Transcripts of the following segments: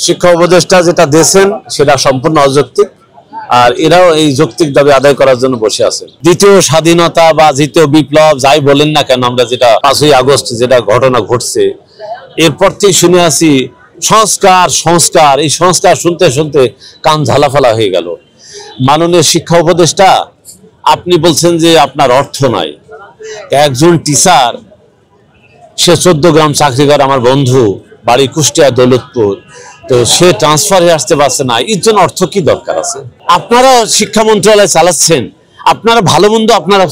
শিক্ষা উপদেষ্টা যেটা দিয়েছেন সেটা সম্পূর্ণ অযৌক্তিক, আর এরাও এই যৌক্তিক দাবি আদায় করার জন্য বসে আছে। দ্বিতীয় স্বাধীনতা বা দ্বিতীয় বিপ্লব যাই বলেন না কেন, আমরা যেটা 5ই আগস্ট যেটা ঘটনা ঘটছে এরপর থেকে শুনে আসি সংস্কার সংস্কার, এই সংস্কার শুনতে শুনতে কান ঝালাফালা হয়ে গেল। মাননীয় শিক্ষা উপদেষ্টা আপনি বলছেন যে আপনার অর্থ নাই। একজন টিচার, সে 14 গ্রাম চাকরি করে, আমার বন্ধু, বাড়ি কুষ্টিয়া দৌলতপুর, তো সে ট্রান্সফার হয়ে আসতে পারছে না, এর জন্য অর্থ কি দরকার আছে? আপনারা শিক্ষা মন্ত্রণালয় চালাচ্ছেন, আপনারা ভালো মন্দ আপনারা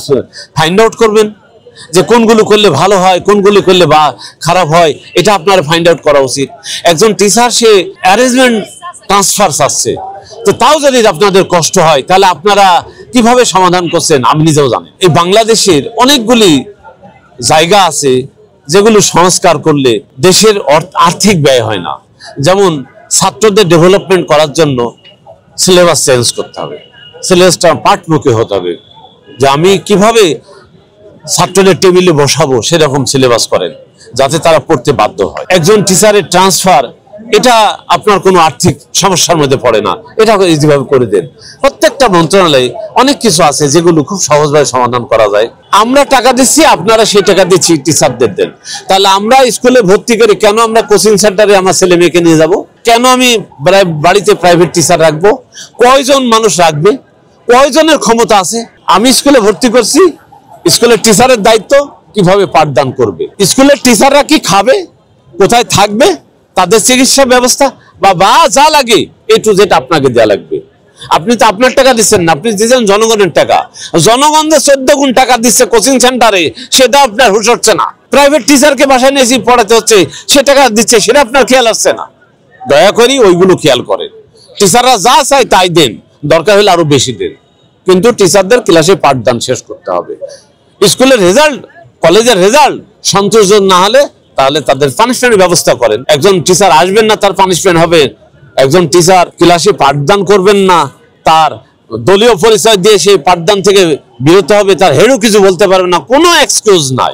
ফাইন্ড আউট করবেন যে কোনগুলো করলে ভালো হয়, কোনগুলো করলে বা খারাপ হয়, এটা আপনারা ফাইন্ড আউট করা উচিত। একজন টিচার সে অ্যারেঞ্জমেন্ট ট্রান্সফার চাচ্ছে, তো তাও যদি আপনাদের কষ্ট হয় তাহলে আপনারা কিভাবে সমাধান করছেন আমি নিজেও জানি। এই বাংলাদেশের অনেকগুলি জায়গা আছে যেগুলো সংস্কার করলে দেশের আর্থিক ব্যয় হয় না। যেমন ছাত্রদের ডেভেলপমেন্ট করার জন্য সিলেবাস চেঞ্জ করতে হবে, সিলেবাসটা পাঠমুখী হতে হবে, যে আমি কিভাবে ছাত্রদের টেবিলে বসাবো সেরকম সিলেবাস করেন যাতে তারা পড়তে বাধ্য হয়। একজন টিচারের ট্রান্সফার, এটা আপনার কোনো আর্থিক সমস্যার মধ্যে পড়ে না, এটা এইভাবে করে দেন। প্রত্যেকটা মন্ত্রণালয়ে অনেক কিছু আছে যেগুলো খুব সহজভাবে সমাধান করা যায়। আমরা টাকা দিচ্ছি, আপনারা সেই টাকা দিচ্ছি টিচারদের দেন। তাহলে আমরা স্কুলে ভর্তি করে কেন আমরা কোচিং সেন্টারে আমার ছেলে মেয়েকে নিয়ে যাব? কেন আমি বাড়িতে প্রাইভেট টিচার রাখবো? কয়জন মানুষ রাখবে? কয়জনের ক্ষমতা আছে? আমি স্কুলে ভর্তি করছি, স্কুলের টিচারের দায়িত্ব কিভাবে পাঠদান করবে, স্কুলের টিচাররা কি খাবে, কোথায় থাকবে, তাদের চিকিৎসা ব্যবস্থা বা যা লাগে এ টু জেড আপনাকে দেওয়া লাগবে। আপনি তো আপনার টাকা দিচ্ছেন না, আপনি দিচ্ছেন জনগণের টাকা। জনগণদের 14 গুণ টাকা দিচ্ছে কোচিং সেন্টারে, সেটা আপনার হুঁশ হচ্ছে না। প্রাইভেট টিচারকে বাসায় নিয়ে পড়াতে হচ্ছে, সে টাকা দিচ্ছে, সেটা আপনার খেয়াল আসছে না। দয়া করি ওইগুলো খেয়াল করেন। টিচাররা যা চায় তাই দেন, দরকার হলে আরো বেশি দেন, কিন্তু টিচারদের ক্লাসে পাঠদান শেষ করতে হবে। স্কুলের রেজাল্ট, কলেজের রেজাল্ট সন্তোষজনক না হলে তাহলে তাদের পানিশমেন্টের ব্যবস্থা করেন। একজন টিচার আসবেন না, তার পানিশমেন্ট হবে। একজন টিচার ক্লাসে পাঠদান করবেন না, তার দলীয় পরিচয় দিয়ে সেই পাঠদান থেকে বিরত হবে, তার হেডও কিছু বলতে পারবে না, কোনো এক্সকিউজ নাই।